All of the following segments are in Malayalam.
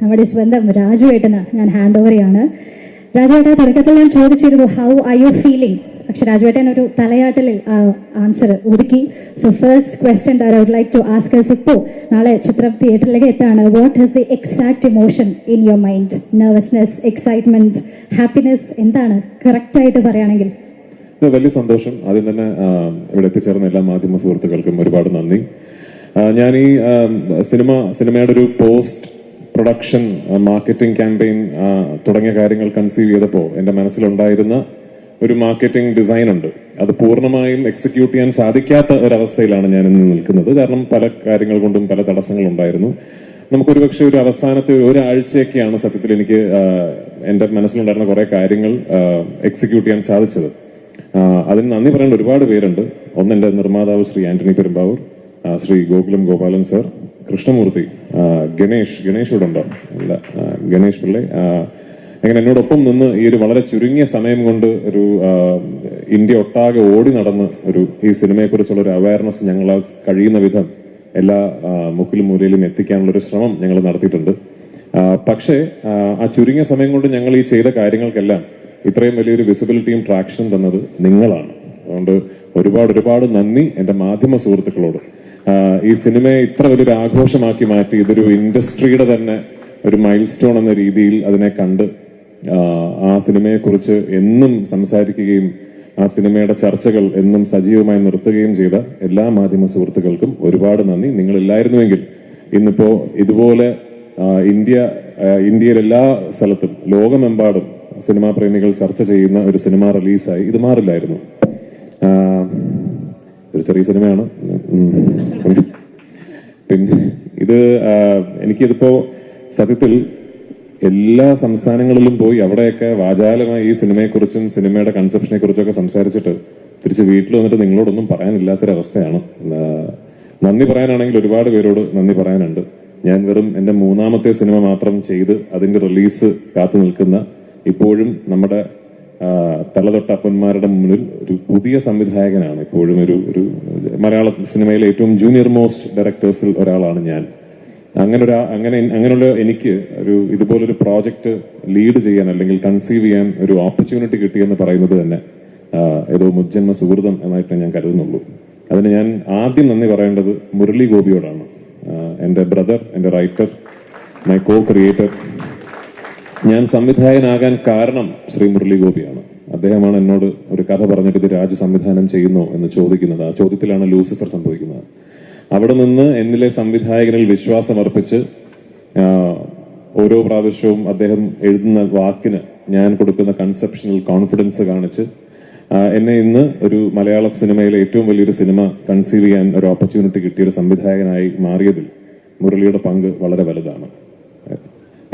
നമ്മുടെ സ്വന്തം രാജുവേട്ടന് ഞാൻ ഹാൻഡ് ഓവർ ചെയ്യാണ്. രാജുവേട്ട തുടക്കത്തിൽ ഞാൻ ചോദിച്ചിരുന്നു ഹൗ ആർ യു ഫീലിംഗ്, പക്ഷെ രാജുവേട്ടൻ ഒരു തലയാട്ടിൽ ആൻസർ ഒതുക്കി. So first question I would like to ask us, ഇപ്പോ നാളെ ചിത്രം തിയേറ്ററിലേക്ക് എത്താണ്, what is the exact emotion in your mind? Nervousness, excitement, happiness, എന്താണ് കറക്റ്റ് ആയിട്ട് പറയുകയാണെങ്കിൽ? വലിയ സന്തോഷം. ആദ്യം തന്നെ ഇവിടെ എത്തിച്ചേർന്ന എല്ലാ മാധ്യമ സുഹൃത്തുക്കൾക്കും ഒരുപാട് നന്ദി. ഞാൻ ഈ സിനിമയുടെ ഒരു പോസ്റ്റ് പ്രൊഡക്ഷൻ മാർക്കറ്റിംഗ് ക്യാമ്പയിൻ തുടങ്ങിയ കാര്യങ്ങൾ കൺസീവ് ചെയ്തപ്പോൾ എന്റെ മനസ്സിലുണ്ടായിരുന്ന ഒരു മാർക്കറ്റിംഗ് ഡിസൈൻ ഉണ്ട്. അത് പൂർണ്ണമായും എക്സിക്യൂട്ട് ചെയ്യാൻ സാധിക്കാത്ത ഒരവസ്ഥയിലാണ് ഞാൻ ഇന്ന് നിൽക്കുന്നത്. കാരണം പല കാര്യങ്ങൾ കൊണ്ടും പല തടസ്സങ്ങളുണ്ടായിരുന്നു. നമുക്കൊരു പക്ഷെ ഒരു അവസാനത്തെ ഒരാഴ്ചയൊക്കെയാണ് സത്യത്തിൽ എനിക്ക് എന്റെ മനസ്സിലുണ്ടായിരുന്ന കുറെ കാര്യങ്ങൾ എക്സിക്യൂട്ട് ചെയ്യാൻ സാധിച്ചത്. അതിന് നന്ദി പറയേണ്ട ഒരുപാട് പേരുണ്ട്. ഒന്ന് എന്റെ നിർമ്മാതാവ് ശ്രീ ആന്റണി പെരുമ്പാവൂർ, ശ്രീ ഗോകുലം ഗോപാലൻ സർ, കൃഷ്ണമൂർത്തി, ഗണേഷ് ഇവിടെ ഉണ്ടോ? അല്ല, ഗണേഷ് പിള്ളை, അങ്ങനെ എന്നോടൊപ്പം നിന്ന് ഈ ഒരു വളരെ ചുരുങ്ങിയ സമയം കൊണ്ട് ഒരു ഇന്ത്യ ഒട്ടാകെ ഓടി നടന്ന് ഈ സിനിമയെ കുറിച്ചുള്ള ഒരു അവയർനെസ് ഞങ്ങൾ കഴിയുന്ന വിധം എല്ലാ മുക്കിലും മൂലയിലും എത്തിക്കാനുള്ള ഒരു ശ്രമം ഞങ്ങൾ നടത്തിയിട്ടുണ്ട്. പക്ഷേ ആ ചുരുങ്ങിയ സമയം കൊണ്ട് ഞങ്ങൾ ഈ ചെയ്ത കാര്യങ്ങൾക്കെല്ലാം ഇത്രയും വലിയൊരു വിസിബിലിറ്റിയും ട്രാക്ഷനും തന്നത് നിങ്ങളാണ്. അതുകൊണ്ട് ഒരുപാട് നന്ദി എന്റെ മാധ്യമ സുഹൃത്തുക്കളോട്. ഈ സിനിമയെ ഇത്ര വലിയൊരു ആഘോഷമാക്കി മാറ്റി ഇതൊരു ഇൻഡസ്ട്രിയുടെ തന്നെ ഒരു മൈൽ സ്റ്റോൺ എന്ന രീതിയിൽ അതിനെ കണ്ട് ആ സിനിമയെ കുറിച്ച് എന്നും സംസാരിക്കുകയും ആ സിനിമയുടെ ചർച്ചകൾ എന്നും സജീവമായി നിർത്തുകയും ചെയ്ത എല്ലാ മാധ്യമ സുഹൃത്തുക്കൾക്കും ഒരുപാട് നന്ദി. നിങ്ങളില്ലായിരുന്നുവെങ്കിൽ ഇന്നിപ്പോ ഇതുപോലെ ഇന്ത്യയിൽ എല്ലാ സ്ഥലത്തും ലോകമെമ്പാടും സിനിമാ പ്രേമികൾ ചർച്ച ചെയ്യുന്ന ഒരു സിനിമ റിലീസായി ഇത് മാറില്ലായിരുന്നു. ഒരു ചെറിയ സിനിമയാണ്. പിന്നെ എനിക്കിതിപ്പോ സത്യത്തിൽ എല്ലാ സംസ്ഥാനങ്ങളിലും പോയി അവിടെയൊക്കെ വാചാലമായി ഈ സിനിമയെക്കുറിച്ചും സിനിമയുടെ കൺസെപ്ഷനെ കുറിച്ചൊക്കെ സംസാരിച്ചിട്ട് തിരിച്ച് വീട്ടിൽ വന്നിട്ട് നിങ്ങളോടൊന്നും പറയാനില്ലാത്തൊരവസ്ഥയാണ്. നന്ദി പറയാനാണെങ്കിൽ ഒരുപാട് പേരോട് നന്ദി പറയാനുണ്ട്. ഞാൻ വെറും എന്റെ 3ാമത്തെ സിനിമ മാത്രം ചെയ്ത് അതിന്റെ റിലീസ് കാത്തു നിൽക്കുന്ന, ഇപ്പോഴും നമ്മുടെ തലതൊട്ടപ്പന്മാരുടെ മുന്നിൽ ഒരു പുതിയ സംവിധായകനാണ്. ഇപ്പോഴും ഒരു മലയാള സിനിമയിലെ ഏറ്റവും ജൂനിയർ മോസ്റ്റ് ഡയറക്ടേഴ്സിൽ ഒരാളാണ് ഞാൻ. അങ്ങനെയുള്ള എനിക്ക് ഇതുപോലൊരു പ്രോജക്റ്റ് ലീഡ് ചെയ്യാൻ അല്ലെങ്കിൽ കൺസീവ് ചെയ്യാൻ ഒരു ഓപ്പർച്യൂണിറ്റി കിട്ടിയെന്ന് പറയുന്നത് തന്നെ ഏതോ മുജ്ജന്മ സുഹൃതം എന്നായിട്ട് ഞാൻ കരുതുന്നുള്ളൂ. അതിന് ഞാൻ ആദ്യം നന്ദി പറയേണ്ടത് മുരളി ഗോപിയോടാണ്. എന്റെ ബ്രദർ, എന്റെ റൈറ്റർ, മൈ കോ ക്രിയേറ്റർ. ഞാൻ സംവിധായകനാകാൻ കാരണം ശ്രീ മുരളി ഗോപിയാണ്. അദ്ദേഹമാണ് എന്നോട് ഒരു കഥ പറഞ്ഞിട്ട് ഇത് രാജു സംവിധാനം ചെയ്യുന്നോ എന്ന് ചോദിക്കുന്നത്. ആ ചോദ്യത്തിലാണ് ലൂസിഫർ സംഭവിക്കുന്നത്. അവിടെ നിന്ന് എന്നിലെ സംവിധായകനിൽ വിശ്വാസം അർപ്പിച്ച് ഓരോ പ്രാവശ്യവും അദ്ദേഹം എഴുതുന്ന വാക്കിന് ഞാൻ കൊടുക്കുന്ന കൺസെപ്ഷണൽ കോൺഫിഡൻസ് കാണിച്ച് എന്നെ ഇന്ന് ഒരു മലയാള സിനിമയിലെ ഏറ്റവും വലിയൊരു സിനിമ കൺസീവ് ചെയ്യാൻ ഒരു ഓപ്പർച്യൂണിറ്റി കിട്ടിയ ഒരു സംവിധായകനായി മാറിയതിൽ മുരളിയുടെ പങ്ക് വളരെ വലുതാണ്.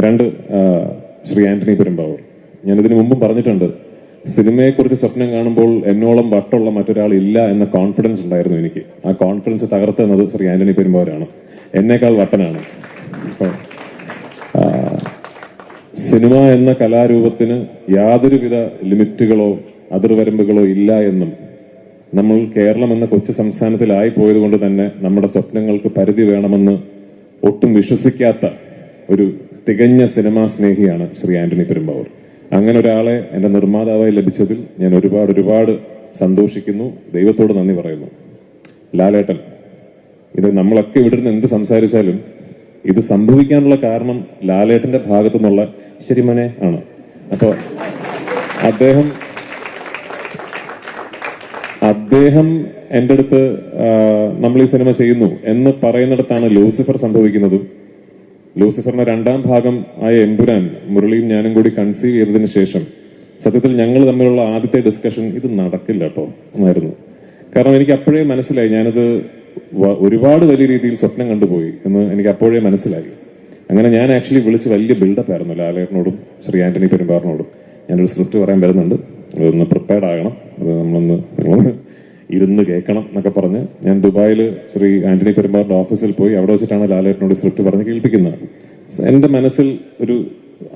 2, ശ്രീ ആന്റണി പെരുമ്പാവൂർ. ഞാൻ ഇതിനു മുമ്പും പറഞ്ഞിട്ടുണ്ട്, സിനിമയെക്കുറിച്ച് സ്വപ്നം കാണുമ്പോൾ എന്നോളം വട്ടുള്ള മറ്റൊരാൾ ഇല്ല എന്ന കോൺഫിഡൻസ് ഉണ്ടായിരുന്നു എനിക്ക്. ആ കോൺഫിഡൻസ് തകർത്തുന്നത് ശ്രീ ആന്റണി പെരുമ്പാവൂരാണ്. എന്നേക്കാൾ വട്ടനാണ്. സിനിമ എന്ന കലാരൂപത്തിന് യാതൊരുവിധ ലിമിറ്റുകളോ അതിർവരമ്പുകളോ ഇല്ല എന്നും നമ്മൾ കേരളം എന്ന കൊച്ചു സംസ്ഥാനത്തിലായി പോയത് കൊണ്ട് തന്നെ നമ്മുടെ സ്വപ്നങ്ങൾക്ക് പരിധി വേണമെന്ന് ഒട്ടും വിശ്വസിക്കാത്ത ഒരു തികഞ്ഞ സിനിമാ സ്നേഹിയാണ് ശ്രീ ആന്റണി പെരുമ്പാവൂർ. അങ്ങനെ ഒരാളെ എന്റെ നിർമ്മാതാവായി ലഭിച്ചതിൽ ഞാൻ ഒരുപാട് സന്തോഷിക്കുന്നു. ദൈവത്തോട് നന്ദി പറയുന്നു. ലാലേട്ടൻ, ഇത് നമ്മളൊക്കെ ഇവിടെ നിന്ന് എന്ത് സംസാരിച്ചാലും ഇത് സംഭവിക്കാനുള്ള കാരണം ലാലേട്ടന്റെ ഭാഗത്തു നിന്നുള്ള ശരിമനെ ആണ്. അപ്പൊ അദ്ദേഹം എന്റെ അടുത്ത് നമ്മൾ ഈ സിനിമ ചെയ്യുന്നു എന്ന് പറയുന്നിടത്താണ് ലൂസിഫർ സംഭവിക്കുന്നതും. ലൂസിഫറിന്റെ 2ാം ഭാഗം ആയ എമ്പുരാൻ മുരളിയും ഞാനും കൂടി കൺസീവ് ചെയ്തതിനു ശേഷം സത്യത്തിൽ ഞങ്ങൾ തമ്മിലുള്ള ആദ്യത്തെ ഡിസ്കഷൻ ഇത് നടക്കില്ല കേട്ടോ എന്നായിരുന്നു. കാരണം എനിക്ക് അപ്പോഴേ മനസ്സിലായി, ഞാനത് ഒരുപാട് വലിയ രീതിയിൽ സ്വപ്നം കണ്ടുപോയി എന്ന് എനിക്ക് അപ്പോഴേ മനസ്സിലായി. അങ്ങനെ ഞാൻ ആക്ച്വലി വിളിച്ച് വലിയ ബിൽഡപ്പ് ആയിരുന്നു ലാലേട്ടനോടും ശ്രീ ആന്റണി പെരുമ്പാവൂരിനോടും. ഞാനൊരു സ്ക്രിപ്റ്റ് പറയാൻ വരുന്നുണ്ട്, അതൊന്ന് പ്രിപ്പയർഡ് ആകണം, അത് നിങ്ങളൊന്ന് ഇരുന്ന് കേൾക്കണം എന്നൊക്കെ പറഞ്ഞ് ഞാൻ ദുബായിൽ ശ്രീ ആന്റണി പെരുമ്പാവൂരിന്റെ ഓഫീസിൽ പോയി അവിടെ ലാലേട്ടനോട് സ്ക്രിപ്റ്റ് പറഞ്ഞ് കേൾപ്പിക്കുന്നത്. എന്റെ മനസ്സിൽ ഒരു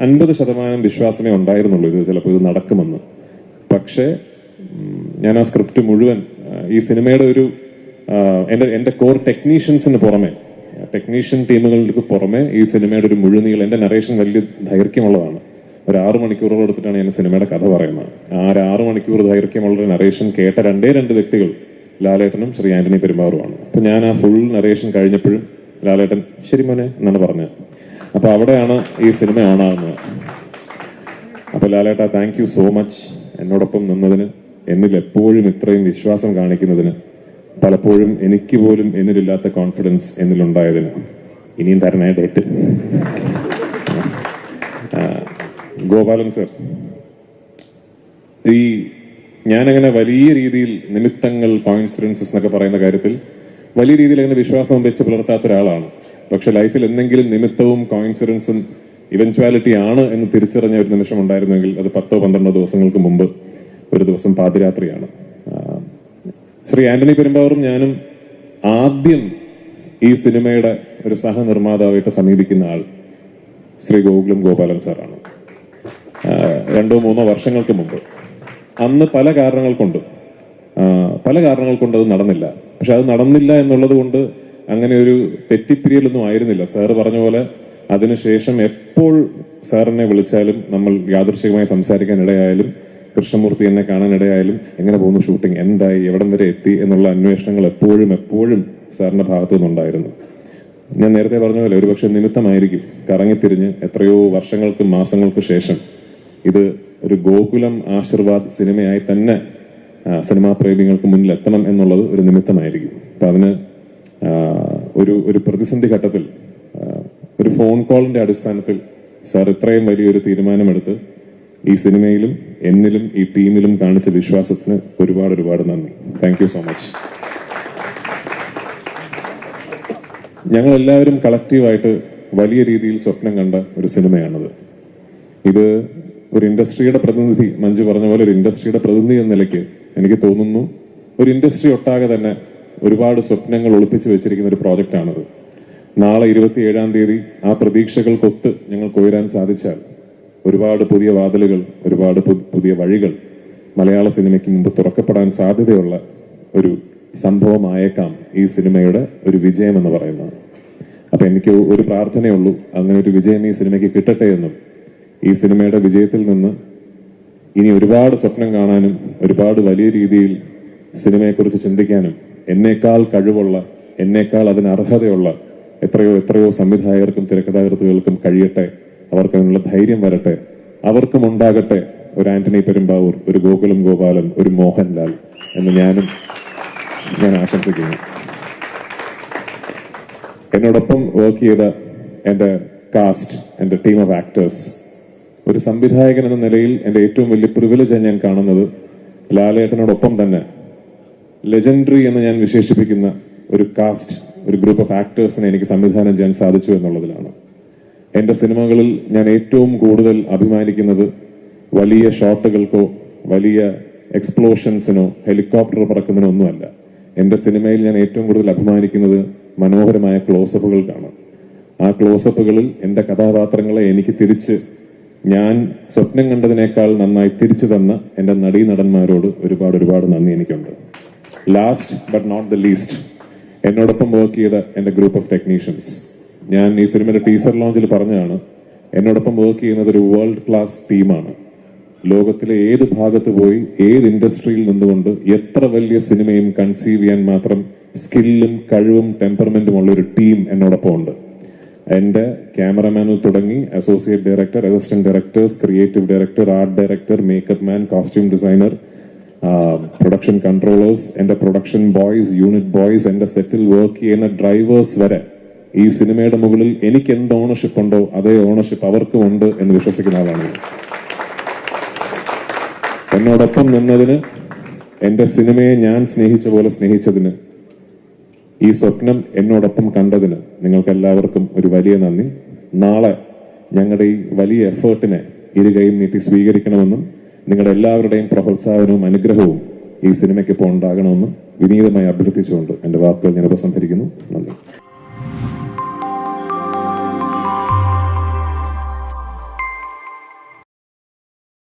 50% വിശ്വാസമേ ഉണ്ടായിരുന്നുള്ളൂ ഇത് ചിലപ്പോൾ നടക്കുമെന്ന്. പക്ഷേ ഞാൻ ആ സ്ക്രിപ്റ്റ് മുഴുവൻ ഈ സിനിമയുടെ എന്റെ കോർ ടെക്നീഷ്യൻസിന് പുറമെ ടെക്നീഷ്യൻ ടീമുകൾക്ക് പുറമെ ഈ സിനിമയുടെ ഒരു മുഴുനീളം, എന്റെ നറേഷൻ വലിയ ദൈർഘ്യമുള്ളതാണ്. ഒരു 6 മണിക്കൂറുകൾ എടുത്തിട്ടാണ് ഞാൻ സിനിമയുടെ കഥ പറയുന്നത്. ആ 6 മണിക്കൂർ ദൈർഘ്യമുള്ള നറേഷൻ കേട്ട രണ്ട് വ്യക്തികൾ ലാലേട്ടനും ശ്രീ ആന്റണി പെരുമ്പാവൂരുമാണ്. അപ്പൊ ഞാൻ ആ ഫുൾ നറേഷൻ കഴിഞ്ഞപ്പോഴും ലാലേട്ടൻ ശരി മോനെ എന്നാണ് പറഞ്ഞത്. അപ്പൊ അവിടെയാണ് ഈ സിനിമ ഓണാകുന്നത്. അപ്പൊ ലാലേട്ട, താങ്ക് യു സോ മച്ച് എന്നോടൊപ്പം നിന്നതിന്, എന്നിൽ എപ്പോഴും ഇത്രയും വിശ്വാസം കാണിക്കുന്നതിന്, പലപ്പോഴും എനിക്ക് പോലും എന്നിലില്ലാത്ത കോൺഫിഡൻസ് എന്നിലുണ്ടായതിന്. ഇനിയും തരണേ ഡേറ്റ്. ഗോപാലൻ സർ, ഈ ഞാനങ്ങനെ വലിയ രീതിയിൽ നിമിത്തങ്ങൾ, കോയിൻസിഡൻസസ് എന്നൊക്കെ പറയുന്ന കാര്യത്തിൽ വലിയ രീതിയിൽ അങ്ങനെ വിശ്വാസം വെച്ച് പുലർത്താത്ത ഒരാളാണ്. പക്ഷെ ലൈഫിൽ എന്തെങ്കിലും നിമിത്തവും കോയിൻസിഡൻസും ഇവൻച്വാലിറ്റി ആണ് എന്ന് തിരിച്ചറിഞ്ഞ ഒരു നിമിഷം ഉണ്ടായിരുന്നെങ്കിൽ അത് 10-12 ദിവസങ്ങൾക്ക് മുമ്പ് ഒരു ദിവസം പാതിരാത്രിയാണ്. ശ്രീ ആന്റണി പെരുമ്പാവൂരും ഞാനും ആദ്യം ഈ സിനിമയുടെ ഒരു സഹനിർമ്മാതാവായിട്ട് സമീപിക്കുന്ന ആൾ ശ്രീ ഗോപാലൻ സാറാണ്. 2-3 വർഷങ്ങൾക്ക് മുമ്പ്. അന്ന് പല കാരണങ്ങൾ കൊണ്ട് അത് നടന്നില്ല. പക്ഷെ അത് നടന്നില്ല എന്നുള്ളത് കൊണ്ട് അങ്ങനെ ഒരു തെറ്റിപ്പിരിയലൊന്നും ആയിരുന്നില്ല. സാറ് പറഞ്ഞ പോലെ അതിനുശേഷം എപ്പോൾ സാറിനെ വിളിച്ചാലും, നമ്മൾ യാദൃശ്ചികമായി സംസാരിക്കാൻ ഇടയായാലും, കൃഷ്ണമൂർത്തി എന്നെ കാണാൻ ഇടയായാലും, എങ്ങനെ പോകുന്നു ഷൂട്ടിംഗ്, എന്തായി, എവിടം വരെ എത്തി എന്നുള്ള അന്വേഷണങ്ങൾ എപ്പോഴും സാറിന്റെ ഭാഗത്തു നിന്നുണ്ടായിരുന്നു. ഞാൻ നേരത്തെ പറഞ്ഞ പോലെ ഒരുപക്ഷെ നിമിത്തമായിരിക്കും കറങ്ങിത്തിരിഞ്ഞ് എത്രയോ വർഷങ്ങൾക്ക് മാസങ്ങൾക്ക് ശേഷം ഇത് ഒരു ഗോകുലം ആശീർവാദ് സിനിമയായി തന്നെ സിനിമാ പ്രേമികൾക്ക് മുന്നിൽ എത്തണം എന്നുള്ളത് ഒരു നിമിത്തമായിരിക്കും. അപ്പൊ അതിന് ഒരു പ്രതിസന്ധി ഘട്ടത്തിൽ ഒരു ഫോൺ കോളിന്റെ അടിസ്ഥാനത്തിൽ സാർ ഇത്രയും വലിയൊരു തീരുമാനമെടുത്ത് ഈ സിനിമയിലും എന്നിലും ഈ ടീമിലും കാണിച്ച വിശ്വാസത്തിന് ഒരുപാട് നന്ദി. Thank you so much. ഞങ്ങൾ എല്ലാവരും കളക്റ്റീവായിട്ട് വലിയ രീതിയിൽ സ്വപ്നം കണ്ട ഒരു സിനിമയാണത്. ഇത് ഒരു ഇൻഡസ്ട്രിയുടെ പ്രതിനിധി, മഞ്ജു പറഞ്ഞ പോലെ ഒരു ഇൻഡസ്ട്രിയുടെ പ്രതിനിധി എന്ന നിലയ്ക്ക് എനിക്ക് തോന്നുന്നു ഒരു ഇൻഡസ്ട്രി ഒട്ടാകെ തന്നെ ഒരുപാട് സ്വപ്നങ്ങൾ ഒളിപ്പിച്ചു വെച്ചിരിക്കുന്ന ഒരു പ്രോജക്റ്റാണത്. നാളെ 27-ാം തീയതി ആ പ്രതീക്ഷകൾക്കൊത്ത് ഞങ്ങൾക്ക് ഉയരാൻ സാധിച്ചാൽ ഒരുപാട് പുതിയ വാതിലുകൾ, ഒരുപാട് പുതിയ വഴികൾ മലയാള സിനിമയ്ക്ക് മുമ്പ് തുറക്കപ്പെടാൻ സാധ്യതയുള്ള ഒരു സംഭവമായേക്കാം ഈ സിനിമയുടെ ഒരു വിജയം എന്ന് പറയുന്നത്. അപ്പൊ എനിക്ക് ഒരു പ്രാർത്ഥനയുള്ളൂ, അങ്ങനെ ഒരു വിജയം ഈ സിനിമയ്ക്ക് കിട്ടട്ടെ എന്നും ഈ സിനിമയുടെ വിജയത്തിൽ നിന്ന് ഇനി ഒരുപാട് സ്വപ്നം കാണാനും ഒരുപാട് വലിയ രീതിയിൽ സിനിമയെക്കുറിച്ച് ചിന്തിക്കാനും എന്നേക്കാൾ കഴിവുള്ള, എന്നേക്കാൾ അതിന് അർഹതയുള്ള എത്രയോ സംവിധായകർക്കും തിരക്കഥാകൃത്തുകൾക്കും കഴിയട്ടെ. അവർക്ക് അതിനുള്ള ധൈര്യം വരട്ടെ. അവർക്കും ഉണ്ടാകട്ടെ ഒരു ആന്റണി പെരുമ്പാവൂർ, ഒരു ഗോപാലൻ, ഒരു മോഹൻലാൽ എന്ന് ഞാൻ ആശംസിക്കുന്നു. എന്നോടൊപ്പം വർക്ക് ചെയ്ത എന്റെ കാസ്റ്റ്, എന്റെ ടീം ഓഫ് ആക്ടേഴ്സ്, ഒരു സംവിധായകൻ എന്ന നിലയിൽ എന്റെ ഏറ്റവും വലിയ പ്രിവിലേജ് ഞാൻ കാണുന്നത് ലാലേട്ടനോടൊപ്പം തന്നെ ലെജൻഡറി എന്ന് ഞാൻ വിശേഷിപ്പിക്കുന്ന ഒരു കാസ്റ്റ്, ഒരു ഗ്രൂപ്പ് ഓഫ് ആക്ടേഴ്സിനെ എനിക്ക് സംവിധാനം ചെയ്യാൻ സാധിച്ചു എന്നുള്ളതിലാണ്. എന്റെ സിനിമകളിൽ ഞാൻ ഏറ്റവും കൂടുതൽ അഭിമാനിക്കുന്നത് വലിയ ഷോട്ടുകൾക്കോ വലിയ എക്സ്പ്ലോഷൻസിനോ ഹെലികോപ്റ്റർ പറക്കുന്നതിനോ ഒന്നുമല്ല. എന്റെ സിനിമയിൽ ഞാൻ ഏറ്റവും കൂടുതൽ അഭിമാനിക്കുന്നത് മനോഹരമായ ക്ലോസപ്പുകൾക്കാണ്. ആ ക്ലോസപ്പുകളിൽ എന്റെ കഥാപാത്രങ്ങളെ എനിക്ക് തിരിച്ച് ഞാൻ സ്വപ്നം കണ്ടതിനേക്കാൾ നന്നായി തിരിച്ചു തന്ന എന്റെ നടീനടന്മാരോട് ഒരുപാട് നന്ദി എനിക്കുണ്ട്. Last but not the least, എന്നോടൊപ്പം വർക്ക് ചെയ്ത എന്റെ ഗ്രൂപ്പ് ഓഫ് ടെക്നീഷ്യൻസ്. ഞാൻ ഈ സിനിമയുടെ ടീസർ ലോഞ്ചിൽ പറഞ്ഞതാണ്, എന്നോടൊപ്പം വർക്ക് ചെയ്യുന്നത് ഒരു വേൾഡ് ക്ലാസ് ടീമാണ്. ലോകത്തിലെ ഏത് ഭാഗത്ത് പോയി ഏത് ഇൻഡസ്ട്രിയിൽ നിന്നുകൊണ്ട് എത്ര വലിയ സിനിമയും കൺസീവ് ചെയ്യാൻ മാത്രം സ്കില്ലും കഴിവും ടെമ്പർമെന്റും ഉള്ള ഒരു ടീം എന്നോടൊപ്പം ഉണ്ട്. എന്റെ ക്യാമറമാനിൽ തുടങ്ങി associate director, assistant directors, creative director, art director, makeup man, costume designer, production controllers, എന്റെ പ്രൊഡക്ഷൻ ബോയ്സ്, യൂണിറ്റ് ബോയ്സ്, എന്റെ സെറ്റിൽ വർക്ക് ചെയ്യുന്ന ഡ്രൈവേഴ്സ് വരെ ഈ സിനിമയുടെ മുകളിൽ എനിക്ക് എന്ത് ഓണർഷിപ്പ് ഉണ്ടോ അതേ ഓണർഷിപ്പ് അവർക്കും ഉണ്ട് എന്ന് വിശ്വസിക്കുന്ന ആളാണ്. എന്നോടൊപ്പം നിന്നതിന്, എന്റെ സിനിമയെ ഞാൻ സ്നേഹിച്ച പോലെ സ്നേഹിച്ചതിന്, ഈ സ്വപ്നം എന്നോടൊപ്പം കണ്ടതിന് നിങ്ങൾക്ക് എല്ലാവർക്കും ഒരു വലിയ നന്ദി. നാളെ ഞങ്ങളുടെ ഈ വലിയ എഫേർട്ടിനെ ഇരുകൈയും നീട്ടി സ്വീകരിക്കണമെന്നും നിങ്ങളുടെ എല്ലാവരുടെയും പ്രോത്സാഹനവും അനുഗ്രഹവും ഈ സിനിമയ്ക്ക് ഇപ്പോൾ ഉണ്ടാകണമെന്നും വിനീതമായി അഭ്യർത്ഥിച്ചുകൊണ്ട് എന്റെ വാക്കുകൾ ഞാൻ ഉപസംഹരിക്കുന്നു. നന്ദി.